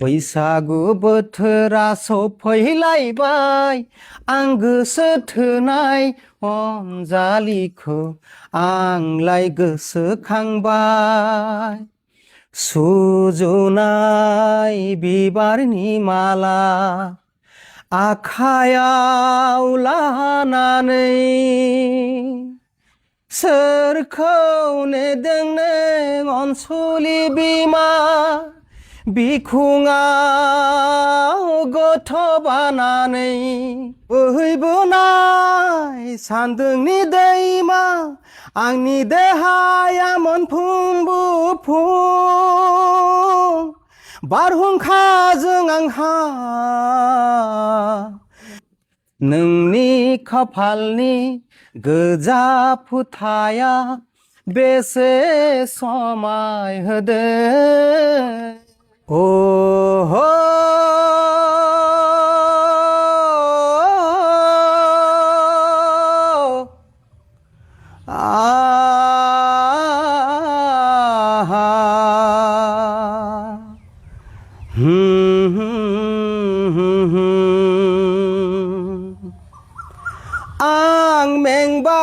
बैसागु बोथोरा सफैलायबाय आं गोसो थोनाय अनजालिखौ आंलाय गोसोखांबाय सुजुनाय बिबारनि माला आखायाव लानानै सोरखौ नेदों नों अनसुलि बिमा बिखुङाव गथ' बानानै बोहैबोनाय सान्दुंनि दैमा आंनि देहाया मोनफुं बुफुं बारहुंखाजों आंहा नोंनि खाफालनि गोजा फुथाया बेसे समाय होदों Oh, ang mengbay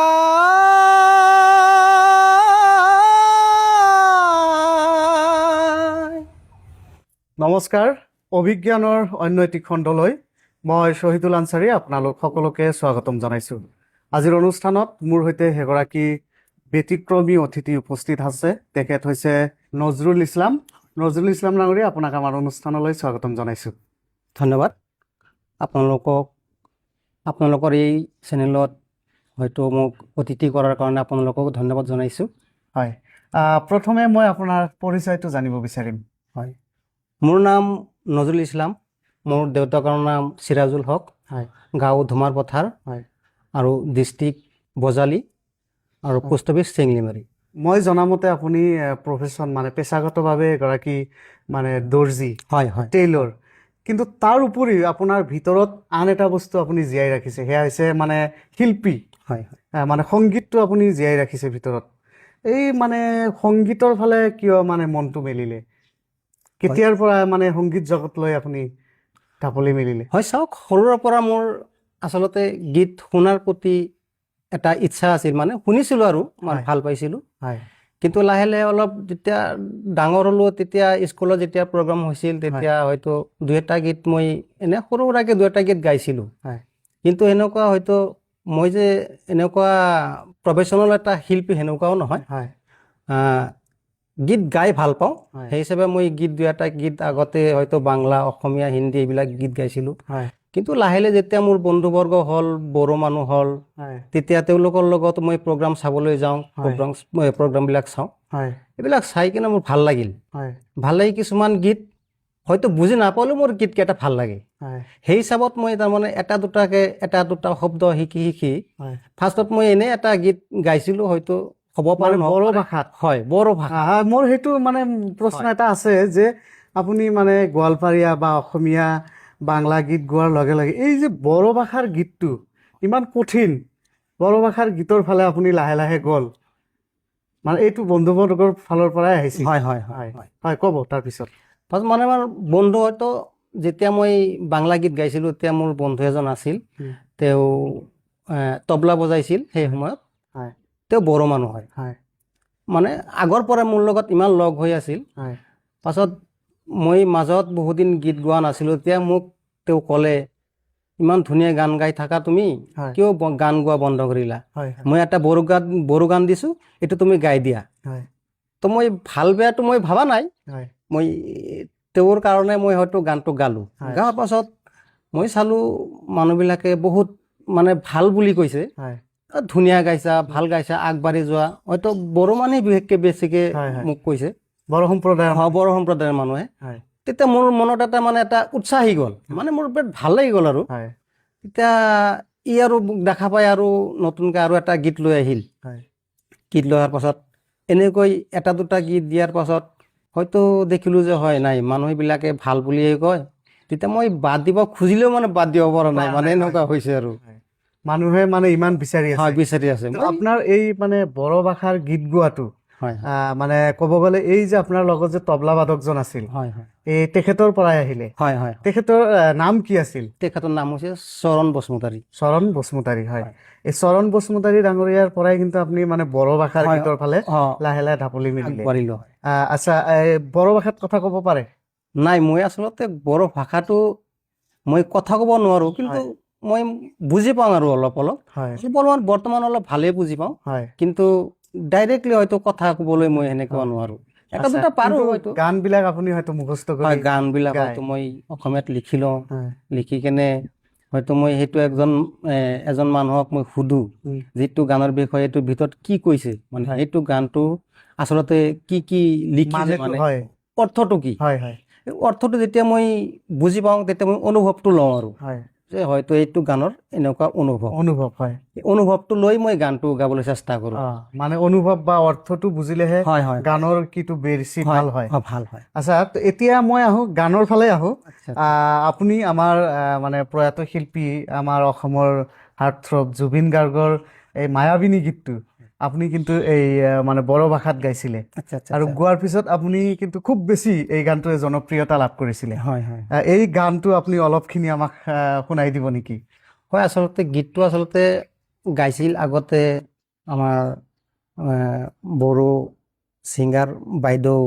নমস্কাৰ অভিজ্ঞানৰ অন্য এটি খণ্ডলৈ মই শহীদুল আনসাৰী আপোনালোক সকলোকে স্বাগতম জনাইছো আজিৰ অনুষ্ঠানত মোৰ হৈতে হেগৰাকী ব্যতিক্ৰমী অতিথি উপস্থিত আছে তেখেত হৈছে নজৰুল ইছলাম ডাঙৰীয়া আপোনাক আমাৰ অনুষ্ঠানলৈ স্বাগতম জনাইছো ধন্যবাদ আপোনালোকৰ এই চেনেলত হয়তো মোক অতিথি কৰাৰ কাৰণে আপোনালোকক ধন্যবাদ জনাইছো হয় প্ৰথমে মই আপোনাৰ পৰিচয়টো জানিব বিচাৰিম হয় মোৰ নাম নজৰুল ইছলাম মোৰ দেউতাকৰ নাম সিৰাজুল হক হয় গাঁও ধুমাৰ পথাৰ হয় আৰু ডিষ্ট্ৰিক্ট বজালি আৰু পোষ্ট অফিচ চেংলিমাৰী মই জনামতে আপুনি প্ৰফেশ্যন মানে পেছাগতভাৱে এগৰাকী মানে দৰ্জি হয় হয় টেইলৰ কিন্তু তাৰ উপৰি আপোনাৰ ভিতৰত আন এটা বস্তু আপুনি জীয়াই ৰাখিছে সেয়া হৈছে মানে শিল্পী হয় মানে সংগীতটো আপুনি জীয়াই ৰাখিছে ভিতৰত এই মানে সংগীতৰ ফালে কিয় মানে মনটো মেলিলে কেতিয়াৰ পৰা মানে সংগীত জগতলৈ আপুনি ঢাপলি মেলিলে হয় চাওক সৰুৰে পৰা মোৰ আচলতে গীত শুনাৰ প্ৰতি এটা ইচ্ছা আছিল মানে শুনিছিলোঁ আৰু মই ভাল পাইছিলোঁ হয় কিন্তু লাহে লাহে অলপ যেতিয়া ডাঙৰ হ'লো তেতিয়া স্কুলত যেতিয়া প্ৰগ্ৰাম হৈছিল তেতিয়া হয়তো দুই এটা গীত মই এনে সৰু সুৰাকৈ দুই এটা গীত গাইছিলোঁ হয় কিন্তু এনেকুৱা হয়তো মই যে এনেকুৱা প্ৰফেশ্যনেল এটা শিল্পী সেনেকুৱাও নহয় হয় গীত গাই ভাল পাওঁ সেই হিচাপে মই গীত দুই এটা গীত আগতে হয়তো বাংলা অসমীয়া হিন্দী এইবিলাক গীত গাইছিলোঁ কিন্তু লাহে লাহে যেতিয়া মোৰ বন্ধুবৰ্গ হ'ল বড়ো মানুহ হ'ল তেতিয়া তেওঁলোকৰ লগত মই প্ৰগ্ৰাম চাবলৈ যাওঁ প্ৰগ্ৰামবিলাক চাওঁ এইবিলাক চাই কিনে মোৰ ভাল লাগিল কিছুমান গীত হয়তো বুজি নাপালেও মোৰ গীতকেইটা ভাল লাগে সেই হিচাপত মই তাৰমানে এটা দুটা শব্দ শিকি ফাৰ্ষ্টত মই এনে এটা গীত গাইছিলোঁ হয়তো হ'ব পাৰে বড়ো ভাষাত হয় বড়ো ভাষা মোৰ সেইটো মানে প্ৰশ্ন এটা আছে যে আপুনি মানে গোৱালপাৰীয়া বা অসমীয়া বাংলা গীত গোৱাৰ লগে লগে এই যে বড়ো ভাষাৰ গীতটো ইমান কঠিন বড়ো ভাষাৰ গীতৰ ফালে আপুনি লাহে লাহে গ'ল মানে এইটো বন্ধুবৰ্গৰ ফালৰ পৰাই আহিছিল হয় হয় হয় হয় ক'ব তাৰপিছত মানে আমাৰ বন্ধু হয়তো যেতিয়া মই বাংলা গীত গাইছিলোঁ তেতিয়া মোৰ বন্ধু এজন আছিল তেওঁ তবলা বজাইছিল সেই সময়ত তেওঁ বড়ো মানুহ হয় মানে আগৰ পৰা মোৰ লগত ইমান লগ হৈ আছিল পাছত মই মাজত বহুদিন গীত গোৱা নাছিলোঁ তেতিয়া মোক তেওঁ ক'লে ইমান ধুনীয়া গান গাই থাকা তুমি কিয় গান গোৱা বন্ধ কৰিলা মই এটা বড়ো গান দিছোঁ এইটো তুমি গাই দিয়া তো মই ভাল বেয়াটো মই ভাবা নাই মই তেওঁৰ কাৰণে মই হয়তো গানটো গালোঁ গাওৱাৰ পাছত মই চালোঁ মানুহবিলাকে বহুত মানে ভাল বুলি কৈছে ধুনীয়া গাইছা ভাল গাইছা আগবাঢ়ি যোৱা হয়তো বড়ো মানুহে বিশেষকৈ বেছিকৈ মোক কৈছে বড়ো সম্প্ৰদায়ৰ মানুহে তেতিয়া মোৰ মনত এটা মানে এটা উৎসাহ আহি গ'ল মানে মোৰ বিৰাট ভাল লাগি গ'ল আৰু তেতিয়া ই আৰু দেখা পাই আৰু নতুনকৈ আৰু এটা গীত লৈ আহিল গীত লোৱাৰ পাছত এনেকৈ এটা দুটা গীত দিয়াৰ পাছত হয়তো দেখিলোঁ যে হয় নাই মানুহবিলাকে ভাল বুলিয়ে কয় তেতিয়া মই বাদ দিব খুজিলেও মানে বাদ দিব পৰা নাই মানে এনেকুৱা হৈছে আৰু মানুহে মানে ইমান বিচাৰি আছে আপোনাৰ এই মানে বড়ো ভাষাৰ গীত গোৱাটো মানে ক'ব গ'লে এই যে আপোনাৰ লগত যে তবলা বাদকজন আছিল এই তেখেতৰ পৰাই আহিলে। হয় হয় তেখেতৰ নাম কি আছিল? তেখেতৰ নাম হৈছে চৰণ বসুমতাৰী। চৰণ বসুমতাৰী, হয়। এই চৰণ বসুমতাৰী ডাঙৰীয়াৰ পৰাই কিন্তু আপুনি মানে বড়ো ভাষাৰ হয়, গীতৰ ফালে অ লাহে লাহে ঢাপলি মেলিলে। আগবাঢ়িলো হয়। আচ্ছা, বড়ো ভাষাত কথা ক'ব পাৰে? নাই, মই আচলতে বড়ো ভাষাটো মই কথা ক'ব নোৱাৰো, কিন্তু হয়। মই বুজি পাওঁ আৰু অলপ অলপ হয় অলপমান বৰ্তমান অলপ ভালেই বুজি পাওঁ, হয়। কিন্তু ডাইৰেক্টলি হয়তো কথা ক'বলৈ মই সেনেকুৱা নোৱাৰো। এটা আচ্ছা, দুটা পাৰো কিন্তু হয়তো। গান বিলাক আপুনি হয়তো মুখস্থ কৰি হয়, গান বিলাক গায়। হয়তো মই অসমীয়াত লিখি লওঁ, হয়। লিখি কেনে হয়তো মই সেইটো এজন মানুহক মই সুধো যিটো গানৰ বিষয়ে এইটোৰ ভিতৰত কি কৈছে, মানে হয়। সেইটো গানটো আচলতে কি কি লিখিছে, মানেটো মানে হয় অৰ্থটো কি। হয় হয় এই অৰ্থটো যেতিয়া মই বুজি পাওঁ, তেতিয়া মই অনুভৱটো লওঁ আৰু হয়। যে হয়তো এইটো গানৰ এনেকুৱা অনুভৱ। অনুভৱ, হয়। এই অনুভৱটো লৈ মই গানটো গাবলৈ চেষ্টা কৰোঁ। মানে অনুভৱ বা অৰ্থটো বুজিলেহে হয় হয় গানৰ কিটো বেছি ভাল হয়। ভাল হয়। আচ্ছা, এতিয়া মই আহোঁ গানৰ ফালে আহোঁ। আচ্ছা, আপুনি আমাৰ মানে প্ৰয়াত শিল্পী, আমাৰ অসমৰ হাৰ্টথ্ৰব জুবিন গাৰ্গৰ এই মায়াবিনী গীতটো আপুনি কিন্তু এই মানে বড়ো ভাষাত গাইছিলে, আচ্ছা আচ্ছা আৰু আচ্ছা। গোৱাৰ পিছত আপুনি কিন্তু খুব বেছি এই গানটোৱে জনপ্ৰিয়তা লাভ কৰিছিলে। হয় হয় এই গানটো আপুনি অলপখিনি আমাক শুনাই দিব নেকি? হয়, আচলতে গীতটো আচলতে গাইছিল আগতে আমাৰ বড়ো ছিংগাৰ বাইদেউ,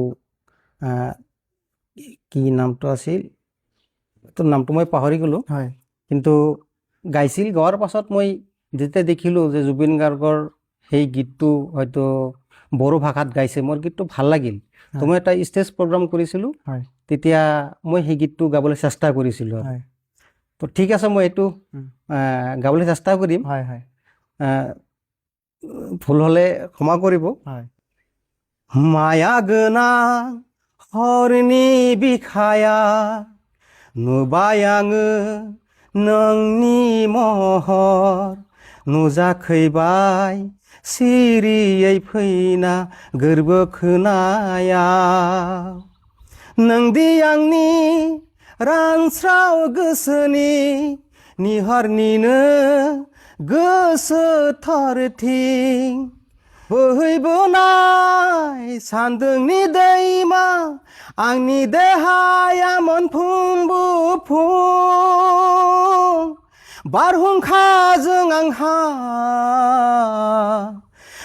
কি নামটো আছিল, তোৰ নামটো মই পাহৰি গ'লোঁ। হয় কিন্তু গাইছিল, গোৱাৰ পাছত মই যেতিয়া দেখিলোঁ যে জুবিন গাৰ্গৰ সেই গীতটো হয়তো বড়ো ভাষাত গাইছে, মোৰ গীতটো ভাল লাগিল। তো মই এটা ষ্টেজ প্ৰগ্ৰাম কৰিছিলোঁ, হয় তেতিয়া মই সেই গীতটো গাবলৈ চেষ্টা কৰিছিলোঁ। হয় তো ঠিক আছে, মই এইটো গাবলৈ চেষ্টা কৰিম। হয় হয় ভুল হ'লে ক্ষমা কৰিব। হয়। माया गोनां हरनि बिखाया नुबाय आङो नोंनि महर, नुजाखैबाय सिरियै फैना गोरबो खोनायाव, नोंदि आंनि रानस्राव गोसोनि निहरनिनो गोसोथारथिं बोहैबोनाय सान्दुंनि दैमा, आंनि देहाया मोनफ्रोमबो फुं, बारहुंखाजों आंहा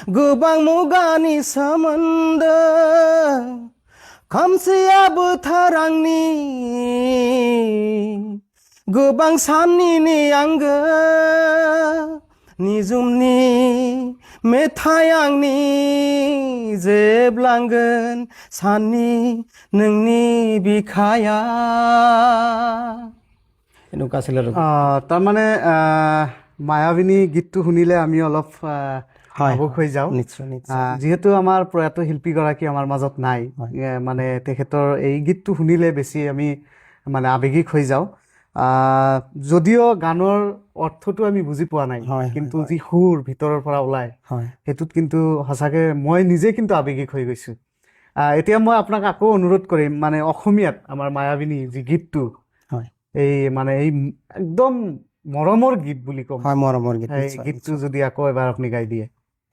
गोबां मुगानि सोमोन्दो, खोमसिया बोथोर आंनि गोबां साननि आंगो, निजुमनि मेथाइ आंनि जोबलांगोन साननि नोंनि बिखाया। এনেকুৱা আছিল আৰু। তাৰমানে মায়াবিনী গীতটো শুনিলে আমি অলপ ভাবুক হৈ যাওঁ। নিশ্চয় নিশ্চয়। যিহেতু আমাৰ প্ৰয়াত শিল্পীগৰাকী আমাৰ মাজত নাই, মানে তেখেতৰ এই গীতটো শুনিলে বেছি আমি মানে আৱেগিক হৈ যাওঁ। যদিও গানৰ অৰ্থটো আমি বুজি পোৱা নাই, কিন্তু যি সুৰ ভিতৰৰ পৰা ওলায় সেইটোত কিন্তু সঁচাকৈ মই নিজে কিন্তু আৱেগিক হৈ গৈছোঁ। এতিয়া মই আপোনাক আকৌ অনুৰোধ কৰিম, মানে অসমীয়াত আমাৰ মায়াবিনী যি গীতটো, এই মানে এই একদম মৰমৰ গীত বুলি ক'ম, মৰমৰ গীত, এই গীতটো যদি আকৌ এবাৰ আপুনি গাই দিয়ে।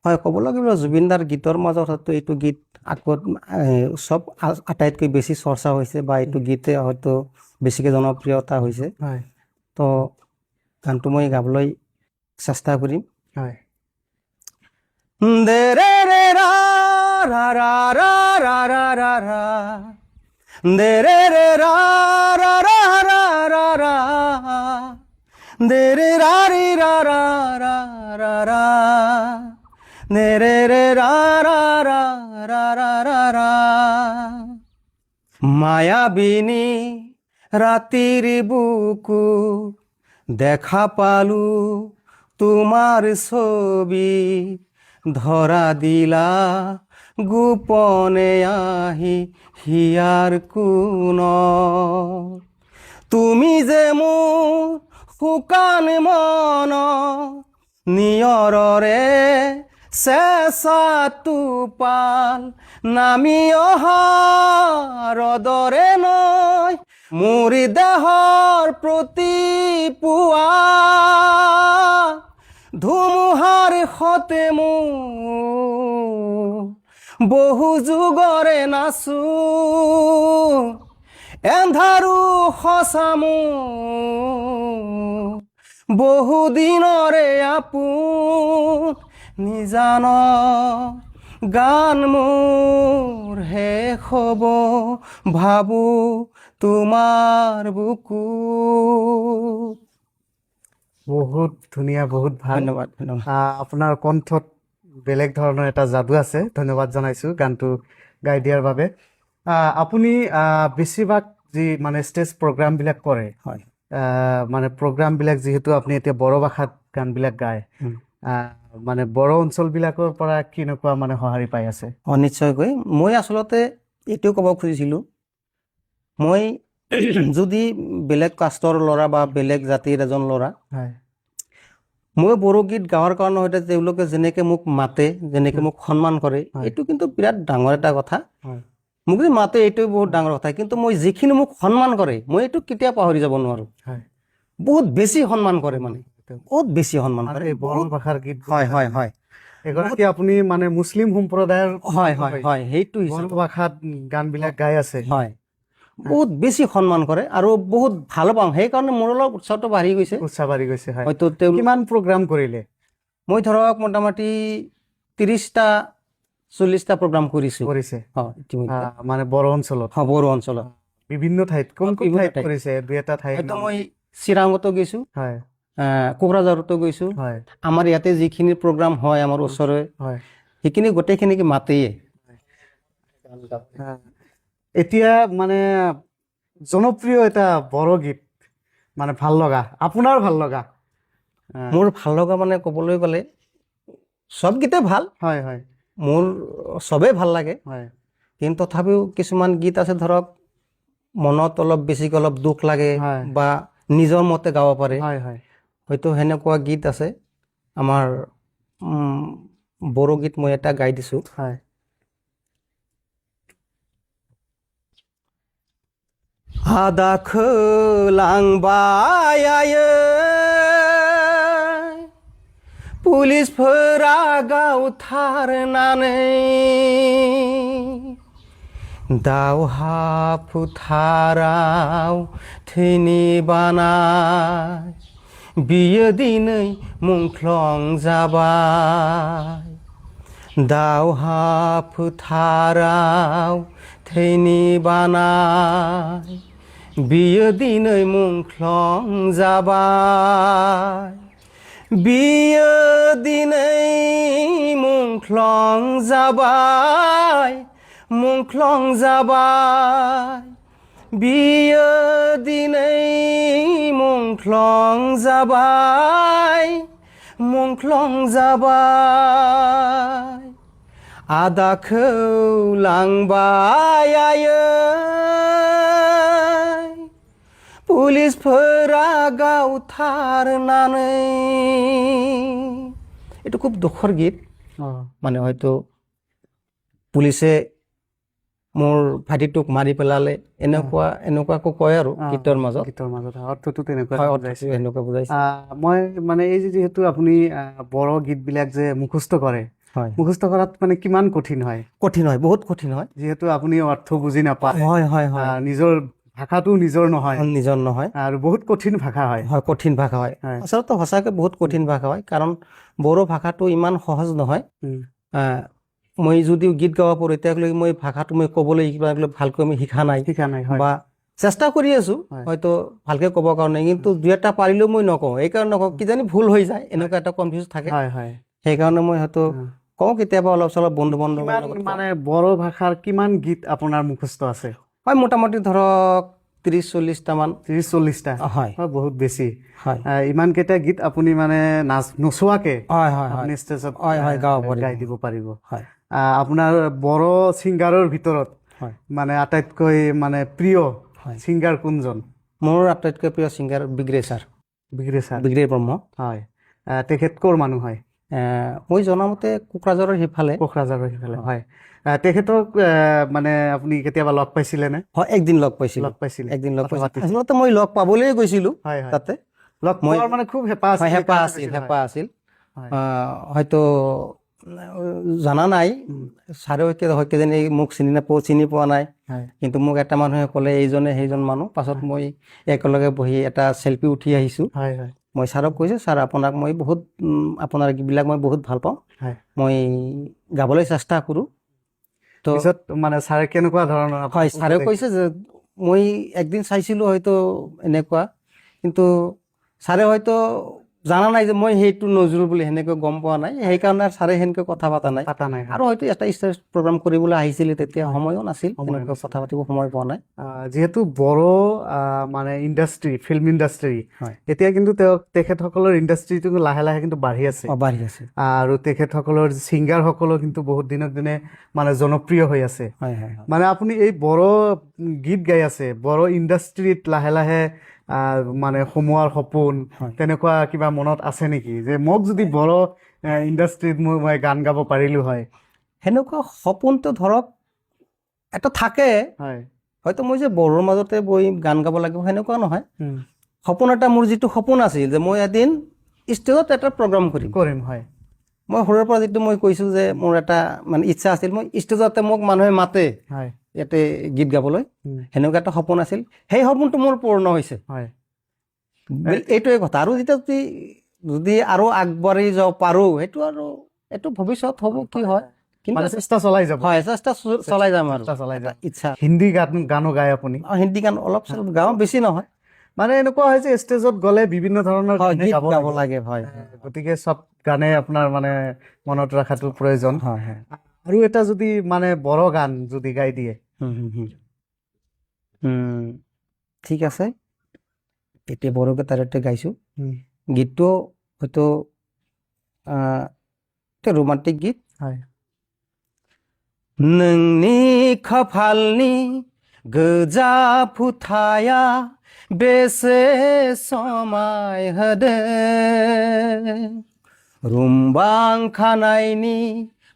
হয়, ক'ব লাগিব জুবিনদাৰ গীতৰ মাজত হয়তো এইটো গীত আগত চব আটাইতকৈ বেছি চৰ্চা হৈছে, বা এইটো গীতে হয়তো বেছিকৈ জনপ্ৰিয়তা হৈছে। তো গানটো মই গাবলৈ চেষ্টা কৰিম। হয়। দে ৰে ৰে ৰা ৰা ৰা ৰা ৰা ৰা ৰা ৰা, দে ৰে ৰে ৰা ৰা ৰা ৰা ৰা ৰা, দে ৰে ৰা ৰে ৰা ৰা ৰা ৰা ৰা, দে ৰে ৰে ৰা ৰা ৰা ৰা ৰা ৰা ৰা। মায়াবিনী ৰাতিৰ বুকু দেখা পালু তোমাৰ ছবি, ধৰা দিলা গোপনে আহি হিয়াৰ কোন, তুমি যে মোৰ শুকান মন নিয়ৰৰে চেঁচা পাল নামি অহাৰ দৰে নয়, মোৰ দেহৰ প্ৰতি পুৱা ধুমুহাৰ সতে মোৰ বহু যুগৰে নাচো, এন্ধাৰো সঁচামো বহুদিনৰে আপোন নিজান গান মোৰ শেষ হ'ব ভাবো তোমাৰ বুকু। বহুত ধুনীয়া, বহুত ভাল। ধন্যবাদ ধন্যবাদ। আপোনাৰ কণ্ঠত বেলেগ ধৰণৰ এটা যাদু আছে। ধন্যবাদ জনাইছোঁ গানটো গাই দিয়াৰ বাবে। আপুনি বেছিভাগ যি মানে ষ্টেজ প্ৰগ্ৰামবিলাক কৰে, হয় মানে প্ৰগ্ৰামবিলাক যিহেতু আপুনি এতিয়া বড়ো ভাষাত গানবিলাক গায়, মানে বড়ো অঞ্চলবিলাকৰ পৰা কেনেকুৱা মানে সঁহাৰি পাই আছে? নিশ্চয়কৈ। মই আচলতে এইটোও ক'ব খুজিছিলোঁ, মই যদি বেলেগ কাষ্টৰ ল'ৰা বা বেলেগ জাতিৰ এজন ল'ৰা, হয় মই বড়ো গীত গাৱাৰ কাৰণে হয়তো তেওঁলোকে যেনেকৈ মোক মাতে, যেনেকৈ মোক সন্মান কৰে, এইটো কিন্তু বিৰাট ডাঙৰ এটা কথা। হয় মোক যে মাতে এইটোৱে বহুত ডাঙৰ কথা, কিন্তু মই যিখিনি মোক সন্মান কৰে মই এইটো কেতিয়াও পাহৰি যাব নোৱাৰোঁ। হয় বহুত বেছি সন্মান কৰে, মানে বহুত বেছি সন্মান কৰে। এই বড়ো ভাষাৰ গীত হয় হয় হয়। এগৰাকী আপুনি মানে মুছলিম সম্প্ৰদায়ৰ হয় হয় হয়, সেইটো বড়ো ভাষাত গানবিলাক গাই আছে। হয়, বহুত বেছি সন্মান কৰে আৰু বহুত ভাল পাওঁ। সেইকাৰণে মোৰ অলপ উৎসাহটো বাঢ়ি গৈছে। উৎসাহ বাঢ়ি গৈছে। হয়, হয়তো তেওঁলোক কিমান প্ৰগ্ৰাম কৰিলে? মই ধৰক মোটামুটি 30টা-40টা প্ৰগ্ৰাম কৰিছোঁ। কৰিছে হয় ইতিমধ্যে। মানে বড়ো অঞ্চলত, হয় বড়ো অঞ্চলত বিভিন্ন ঠাইত। কোন কোন বিভিন্ন ঠাইত ঠাইত। কৰিছে? দুই এটা ঠাইত হয়তো মই চিৰাঙতো গৈছোঁ, হয় কোকৰাঝাৰতো গৈছোঁ। হয় আমাৰ ইয়াতে যিখিনি প্ৰগ্ৰাম হয় আমাৰ ওচৰৰে, হয়। সেইখিনি গোটেইখিনিকে মাতেয়ে। এতিয়া মানে জনপ্ৰিয় এটা বড়ো গীত মানে ভাল লগা, আপোনাৰ ভাল লগা? মোৰ ভাল লগা মানে ক'বলৈ গ'লে চব গীতে ভাল, হয় হয় মোৰ চবেই ভাল লাগে। হয় কিন্তু তথাপিও কিছুমান গীত আছে ধৰক মনত অলপ বেছিকৈ অলপ দুখ লাগে হয় বা নিজৰ মতে গাব পাৰে, হয় হয় হয়তো সেনেকুৱা গীত আছে। আমাৰ বড়ো গীত মই এটা গাই দিছোঁ। হয় आदा खोलांबाय आयै पुलिसफोरा गावथारनानै दावहा फोथाराव थैनि बानाय बियो दिनै मुंख्लं जाबाय। दावहा फोथाराव थैनि बानाय बियो दिनै मुंख्लं जाबाय। बियो दिनै मुंख्लं जाबाय, मुंख्लं जाबाय। बियो दिनै मुंख्लं जाबाय, मुंख्लं जाबाय। आदाखौ लांबाय आयै पुलिसफोरा गावथारनानै। এইটো খুব দুখৰ গীত। মানে হয়তো পুলিচে মোৰ ভাইটিটোক মাৰি পেলালে, এনেকুৱাকৈ কয় আৰু গীতৰ মাজত। গীতৰ মাজত অৰ্থটো তেনেকুৱা হয়, বুজাইছে। এনেকুৱা বুজাইছে। মই মানে এই যিহেতু আপুনি বড়ো গীতবিলাক যে মুখস্থ কৰে, হয়, মুখস্থ কৰাত মানে কিমান কঠিন হয়? কঠিন হয়, বহুত কঠিন হয়। যিহেতু আপুনি অৰ্থ বুজি নাপায়, হয় হয় হয়, নিজৰ ভাষাটো নিজৰ নহয়, নিজৰ নহয় আৰু বহুত কঠিন ভাষা হয়। হয়, কঠিন ভাষা হয়। আচলতে সঁচাকৈ বহুত কঠিন ভাষা হয়, কাৰণ বড়ো ভাষাটো ইমান সহজ নহয়। মই যদিও গীত গাব পাৰোঁ, এতিয়ালৈকে মই ভাষাটো মই ক'বলৈ ভালকৈ আমি শিকা নাই বা চেষ্টা কৰি আছোঁ হয়তো ভালকৈ ক'বৰ কাৰণে, কিন্তু দুই এটা পাৰিলেও মই নকওঁ। এইকাৰণে নকওঁ, কিজানি ভুল হৈ যায়, এনেকুৱা এটা কনফিউজ থাকে। সেইকাৰণে মই হয়তো কওঁ কেতিয়াবা অলপ চলপ বন্ধু বান্ধৱৰ লগত। মানে বড়ো ভাষাৰ কিমান গীত আপোনাৰ মুখস্থ আছে? হয়, মোটামুটি ধৰক 30-40টা মান। 30-40টা? হয়, বহুত বেছি। হয়, ইমানকেইটা গীত আপুনি মানে নোচোৱাকে হয় হয় আপুনি ষ্টেজত গাই দিব পাৰিব। হয়, আপোনাৰ বড়ো ছিংগাৰৰ ভিতৰত হয়, মানে আটাইতকৈ মানে প্ৰিয় ছিংগাৰ কোনজন? মোৰ আটাইতকৈ প্ৰিয় ছিংগাৰ বিগ্ৰে ছাৰ। বিগ্ৰে ব্ৰহ্ম। হয়, তেখেত ক'ৰ মানুহ হয়? মই জনামতে কোকৰাঝাৰৰ সিফালে। হয়। তেখেতক মানে আপুনি কেতিয়াবা লগ পাইছিলেনে? হয়, একদিন লগ পাইছিলোঁ। আচলতে মই লগ পাবলৈ গৈছিলোঁ তাতে। লগ পোৱাৰ মানে খুব হেঁপাহ আছিল। হেঁপাহ আছিল। হয়তো জানা নাই, ছাৰেও হয়তো যেনে মোক চিনি পোৱা নাই, কিন্তু মোক এটা মানুহে ক'লে এইজনে সেইজন মানুহ। পাছত মই একেলগে বহি এটা চেল্ফি উঠি আহিছোঁ। মই ছাৰক কৈছোঁ, ছাৰ আপোনাক মই বহুত আপোনাৰ গীতবিলাক মই বহুত ভাল পাওঁ, মই গাবলৈ চেষ্টা কৰোঁ। তো মানে ছাৰে কেনেকুৱা ধৰণৰ? হয়, ছাৰে কৈছে যে মই একদিন চাইছিলোঁ হয়তো এনেকুৱা, কিন্তু ছাৰে হয়তো জানা নাই যে মই সেইটো নজৰো বুলি, সেনেকৈ গম পোৱা নাই, সেইকাৰণে ছাৰে সেনেকৈ কথা পতা নাই। আৰু হয়তো এটা ষ্টেজ প্ৰগ্ৰাম কৰিবলৈ আহিছিলে, তেতিয়া সময়ো নাছিল, কথা পাতিব সময় পোৱা নাই। যিহেতু বড়ো মানে ইণ্ডাষ্ট্ৰি, ফিল্ম ইণ্ডাষ্ট্ৰি, এতিয়া কিন্তু তেখেতসকলৰ ইণ্ডাষ্ট্ৰিটো লাহে লাহে কিন্তু বাঢ়ি আছে। আৰু তেখেতসকলৰ ছিংগাৰসকলো কিন্তু বহুত দিনক দিনে মানে জনপ্ৰিয় হৈ আছে। মানে আপুনি এই বড়ো গীত গাই আছে, বড়ো ইণ্ডাষ্ট্ৰিত লাহে লাহে মানে সোমোৱাৰ সপোন তেনেকুৱা কিবা মনত আছে নেকি, যে মোক যদি বড়ো ইণ্ডাষ্ট্ৰিত মই গান গাব পাৰিলোঁ হয়? সেনেকুৱা সপোনটো ধৰক এটা থাকে, হয়তো মই যে বড়োৰ মাজতে বহি গান গাব লাগিব সেনেকুৱা নহয়। সপোন এটা, মোৰ যিটো সপোন আছিল যে মই এদিন ষ্টেজত এটা প্ৰগ্ৰাম কৰিম। মই সৰুৰে পৰা যিটো মই কৈছোঁ যে মোৰ এটা মানে ইচ্ছা আছিল, মই ষ্টেজতে মোক মানুহে মাতে ইয়াতে গীত গাবলৈ, সেনেকুৱা এটা সপোন আছিল। সেই সপোনটো মোৰ পূৰ্ণ হৈছে, এইটোৱে কথা। আৰু যেতিয়া যদি আৰু আগবাঢ়ি যাব পাৰোঁ, সেইটো আৰু এইটো ভৱিষ্যত হ'ব, কি হয়, কিন্তু চেষ্টা চলাই যাব। হয়, চেষ্টা চলাই যাম আৰু ইচ্ছা। হিন্দী গানো গায় আপুনি? হিন্দী গান অলপ চলপ গাওঁ, বেছি নহয়। মানে এনেকুৱা হয় যে ষ্টেজত গ'লে বিভিন্ন ধৰণৰ গীত গাব লাগে, গতিকে চব গানে আপোনাৰ মানে মনত ৰখাটো প্ৰয়োজন। আৰু এটা যদি মানে বড়ো গান যদি গাই দিয়ে? ঠিক আছে, এতিয়া বড়ো গীতাৰতে গাইছোঁ। গীতটো হয়তো ৰোমান্টিক গীত। नोंनि खाफालनि गोजा फुथाया बेसे समाय होदों, रुम्बां खानायनि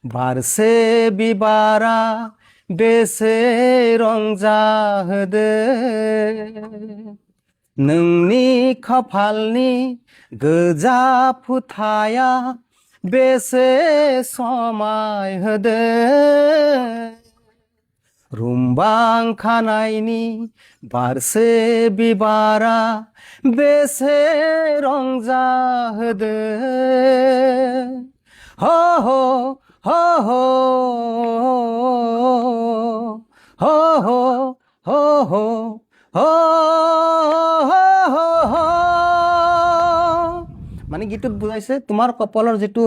बारसे बिबारा बेसे रंजाहोदों, नोंनि खाफालनि गोजा फुथाया बेसे समाय होदों, रुम्बां खानायनि बारसे बिबारा बेसे रंजाहोदों, हो हो हो हो हो हो हो हो हो। মানে গীতটোত বুজাইছে তোমাৰ কপালৰ যিটো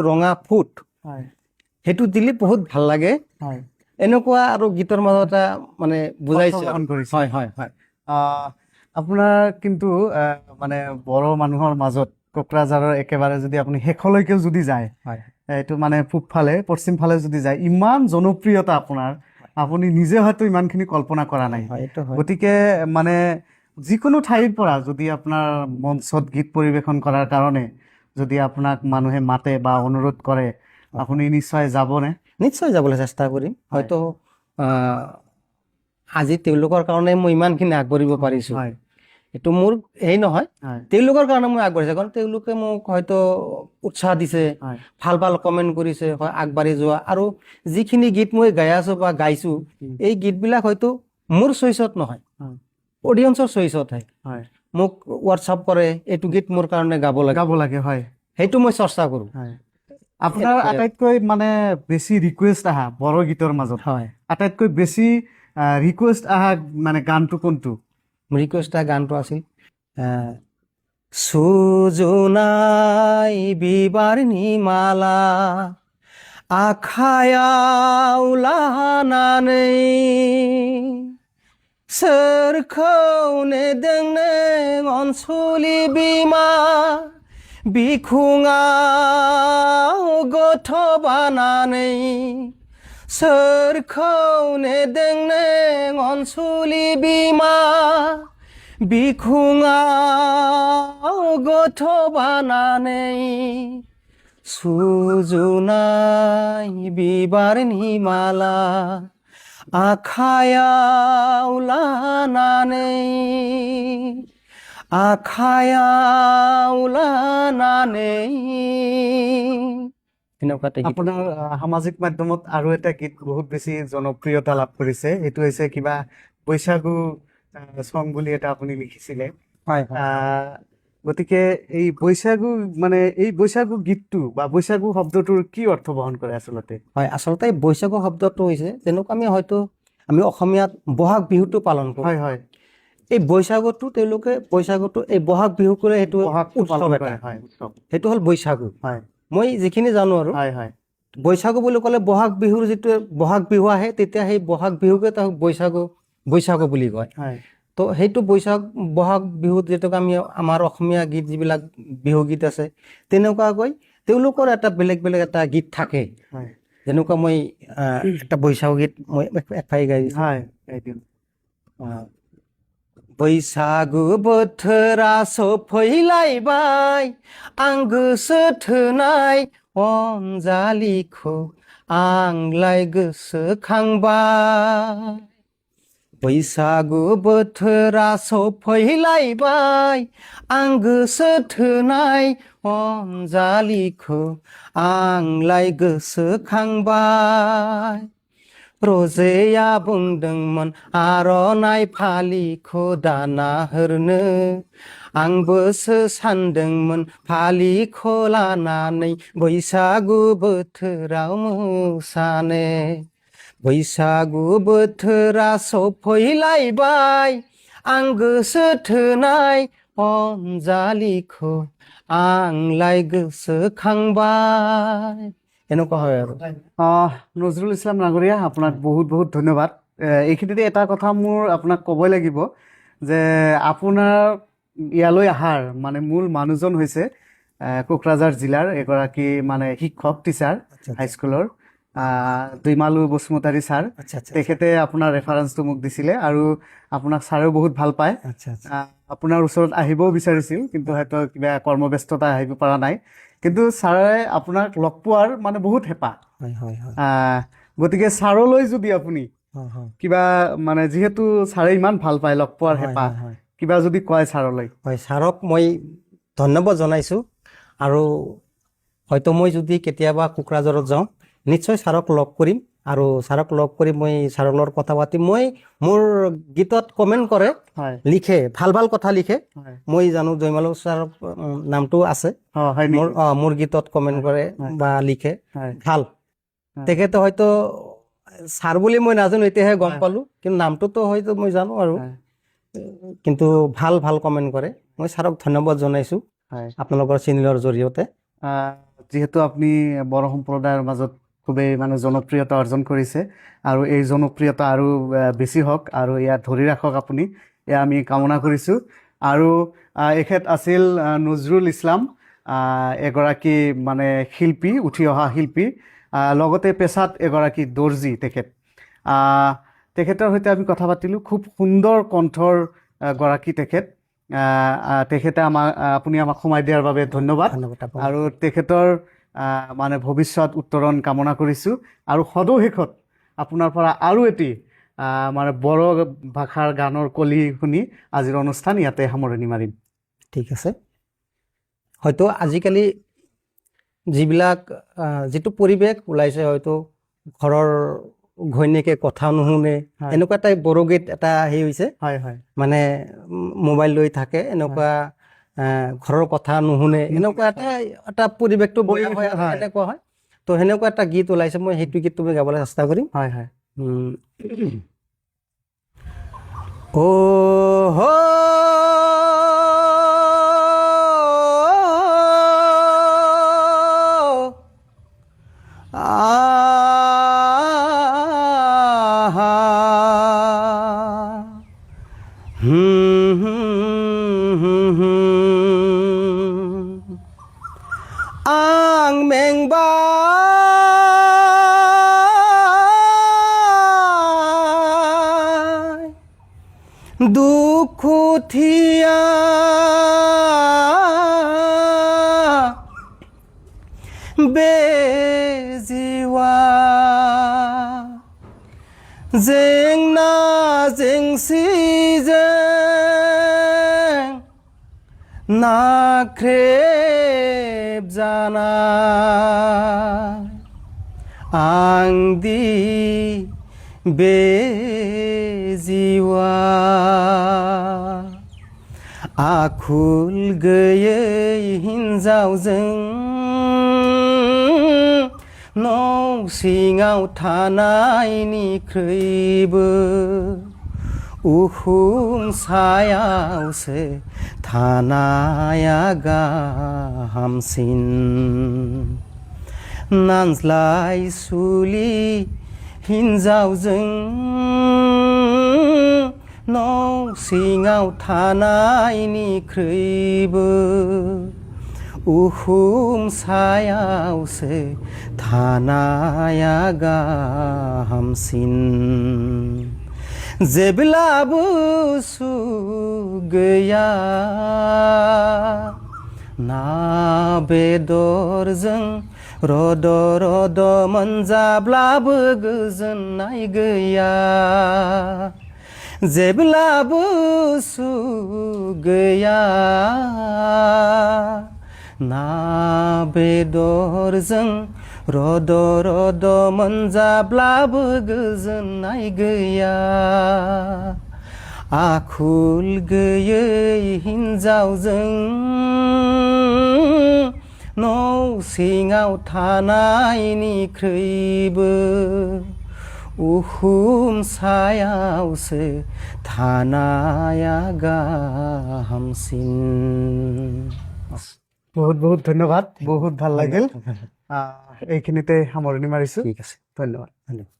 ৰঙা ফুট, সেইটো দিলে বহুত ভাল লাগে, এনেকুৱা আৰু গীতৰ মাজত এটা মানে বুজাইছে। আপোনাৰ কিন্তু মানে বড়ো মানুহৰ মাজত কোকৰাঝাৰৰ একেবাৰে যদি আপুনি শেষলৈকেও যদি যায়, এইটো মানে পূব ফালে পশ্চিম ফালে যদি যায়, ইমান জনপ্ৰিয়তা আপোনাৰ, আপুনি নিজে হয়তো ইমানখিনি কল্পনা কৰা নাই। গতিকে মানে যিকোনো ঠাইৰ পৰা যদি আপোনাৰ মঞ্চত গীত পৰিৱেশন কৰাৰ কাৰণে যদি আপোনাক মানুহে মাতে বা অনুৰোধ কৰে, আপুনি নিশ্চয় যাবনে? নিশ্চয় যাবলৈ চেষ্টা কৰিম। হয়তো আজি তেওঁলোকৰ কাৰণে মই ইমানখিনি আগবাঢ়িব পাৰিছোঁ, এইটো মোৰ হেৰি নহয়, তেওঁলোকৰ কাৰণে মই আগবাঢ়িছোঁ। কাৰণ তেওঁলোকে মোক হয়তো উৎসাহ দিছে, ভাল ভাল কমেণ্ট কৰিছে, হয় আগবাঢ়ি যোৱা। আৰু যিখিনি গীত মই গাই আছোঁ বা গাইছোঁ, এই গীতবিলাক হয়তো মোৰ চইচত নহয়, অডিয়েন্সৰ চইচতহে। মোক হোৱাটছআপ কৰে, এইটো গীত মোৰ কাৰণে গাব লাগে, সেইটো মই চৰ্চা কৰোঁ। আপোনাৰ আটাইতকৈ মানে বেছি ৰিকুৱেষ্ট আহা বড়ো গীতৰ মাজত, আটাইতকৈ বেছি ৰিকুৱেষ্ট আহা মানে গানটো কোনটো? ৰিকুৱেষ্ট আহা গানটো আছিল সুজনাই बिबारनि माला आखायाव लानानै सोरखौ नेदों नों अनसुलि बिमा बिखुङाव गथ' बानानै, सोरखौ नेदों नों अनसुलि बिमा बिखुङाव गथ' बानानै, सुजुनाय बिबारनि माला आखायाव लानानै आखायाव लानानै এনেকুৱা এটা গীত আপোনাৰ সামাজিক মাধ্যমত আৰু এটা গীত বহুত বেছি জনপ্ৰিয়তা লাভ কৰিছে, সেইটো হৈছে কিবা বৈশাগু চং বুলি এটা আপুনি লিখিছিলে। হয় হয় আহ, গতিকে এই বৈশাগু গীতটো বা বৈশাগু শব্দটোৰ কি অৰ্থ বহন কৰে আচলতে? হয় আচলতে এই বৈশাগু শব্দটো হৈছে যেনেকুৱা আমি অসমীয়াত বহাগ বিহুটো পালন কৰোঁ। হয় হয়, এই বৈশাগুটো এই বহাগ বিহু কৰে, সেইটো বহাগটো উৎসৱ পালন এটা, কৰে, হয় উৎসৱ। সেইটো হ'ল বৈশাগু। হয় মই যিখিনি জানো আৰু হয় হয় বৈশাগু বুলি ক'লে বহাগ বিহুৰ যিটো বহাগ বিহু আহে তেতিয়া সেই বহাগ বিহুকে তাক বৈশাগু বুলি কয়। হয় তো সেইটো বহাগ বিহুত যিটো আমি আমাৰ অসমীয়া গীত যিবিলাক বিহু গীত আছে তেনেকুৱাকৈ তেওঁলোকৰ এটা বেলেগ বেলেগ এটা গীত থাকে। হয় যেনেকুৱা মই এটা বৈশাগু গীত মই এফাই গাই দিছোঁ। হয়, গাই দিয়ক। बैसागु बोथोरा सफैलायबाय आं गोसो थोनाय अनजालिखौ आंलाय गोसोखांबाय। बैसागु बोथोरा सफैलायबाय आं गोसो थोनाय अनजालिखौ आंलाय गोसोखांबाय। रजेया बुंदोंमोन आर'नाइ फालिखौ दाना हरनो, आंबोसो सानदोंमोन फालिखौ लानानै बैसागु बोथोराव मोसानो। बैसागु बोथोरा सफैलायबाय आं गोसो थोनाय अनजालिखौ आंलाय गोसोखांबाय। এনেকুৱা হয় আৰু নজৰুল ইছলাম নাগৰীয়া, আপোনাক বহুত বহুত ধন্যবাদ। এইখিনিতে এটা কথা মোৰ আপোনাক ক'বই লাগিব যে আপোনাৰ ইয়ালৈ অহাৰ মূল মানুহজন হৈছে কোকৰাঝাৰ জিলাৰ এগৰাকী শিক্ষক, টিচাৰ, হাইস্কুলৰ দৈমালু বসুমতাৰী ছাৰ। তেখেতে আপোনাৰ ৰেফাৰেঞ্চটো মোক দিছিলে আৰু আপোনাক ছাৰেও বহুত ভাল পায়। আপোনাৰ ওচৰত আহিবও বিচাৰিছিল, কিন্তু হয়তো কিবা কৰ্মব্যস্ততা আহিব পৰা নাই। কিন্তু ছাৰে আপোনাক লগ পোৱাৰ বহুত হেঁপাহ। গতিকে ছাৰলৈ যদি আপুনি কিবা যিহেতু ছাৰে ইমান ভাল পায়, লগ পোৱাৰ হেঁপাহ, কিবা যদি কয় ছাৰলৈ। হয়, ছাৰক মই ধন্যবাদ জনাইছোঁ। আৰু হয়তো মই যদি কেতিয়াবা কোকৰাঝাৰত যাওঁ নিশ্চয় ছাৰক লগ কৰিম, আৰু ছাৰক লগ কৰি মই ছাৰৰ লগত কথা পাতিম। মই মোৰ গীতত কমেণ্ট কৰে, লিখে, ভাল ভাল কথা লিখে। মই জানো জয়মালু ছাৰৰ নামটো আছে, মোৰ গীতত কমেণ্ট কৰে বা লিখে, ভাল। তেখেতে হয়তো ছাৰ বুলি মই নাজানো, এতিয়াহে গম পালোঁ, কিন্তু নামটোতো হয়তো মই জানো আৰু। কিন্তু ভাল ভাল কমেণ্ট কৰে। মই ছাৰক ধন্যবাদ জনাইছোঁ আপোনালোকৰ চেনেলৰ জৰিয়তে। যিহেতু আপুনি বড়ো সম্প্ৰদায়ৰ মাজত খুবেই জনপ্ৰিয়তা অৰ্জন কৰিছে, আৰু এই জনপ্ৰিয়তা আৰু বেছি হওক আৰু ইয়াত ধৰি ৰাখক আপুনি, এয়া আমি কামনা কৰিছোঁ। আৰু এখেত আছিল নজৰুল ইছলাম, এগৰাকী শিল্পী, উঠি অহা শিল্পী, লগতে পেছাত এগৰাকী দৰ্জী। তেখেতৰ সৈতে আমি কথা পাতিলোঁ। খুব সুন্দৰ কণ্ঠৰ গৰাকী তেখেত। আপুনি আমাক সময় দিয়াৰ বাবে ধন্যবাদ। আৰু তেখেতৰ ভৱিষ্যত উত্তৰণ কামনা কৰিছোঁ। আৰু সদৌ আপোনাৰ পৰা আৰু এটি বড়ো ভাষাৰ গানৰ কলি শুনি আজিৰ অনুষ্ঠান ইয়াতে সামৰণি মাৰিম। ঠিক আছে। হয়তো আজিকালি যিটো পৰিৱেশ ওলাইছে, হয়তো ঘৰৰ ঘৈণীয়েকে কথা নুশুনে, এনেকুৱা এটা বড়ো গীত এটা হৈছে, মোবাইল লৈ থাকে, এনেকুৱা ঘৰৰ কথা নুশুনে, এনেকুৱা এটা পৰিৱেশটো এনেকুৱা হয়। তো সেনেকুৱা এটা গীত ওলাইছে, মই সেইটো গীত তুমি গাবলৈ চেষ্টা কৰিম। आं मेंबाय दुखुथिया बे जिउआ जेंना जेंसिजों नाख्रेबजानाय आंदि बे जिउआ आखुल गैयै हिन्जावजों न' सिङाव थानायनिख्रुइबो उखुम सायावसो थानाया गाहामसिन नानज्लाय सुलि हिन्जावजों न' सिङाव थानायनिख्रुइबो उखुम सायावसो थानाया गाहामसिन जेब्लाबो सुख गैया ना बेदरजों रद' रद' मोनजाब्लाबो गोजोननाय गैया जेब्लाबो सुख गैया ना बेदरजों रद' रद' मोनजाब्लाबो गोजोननाय गैया आखुल गैयै हिन्जावजों न' सिङाव थानायनिख्रुइबो उखुम सायावसो थानाया गाहामसिन বহুত বহুত ধন্যবাদ বহুত ভাল লাগিল এইখিনিতে সামৰণি মাৰিছো ঠিক আছে ধন্যবাদ ধন্যবাদ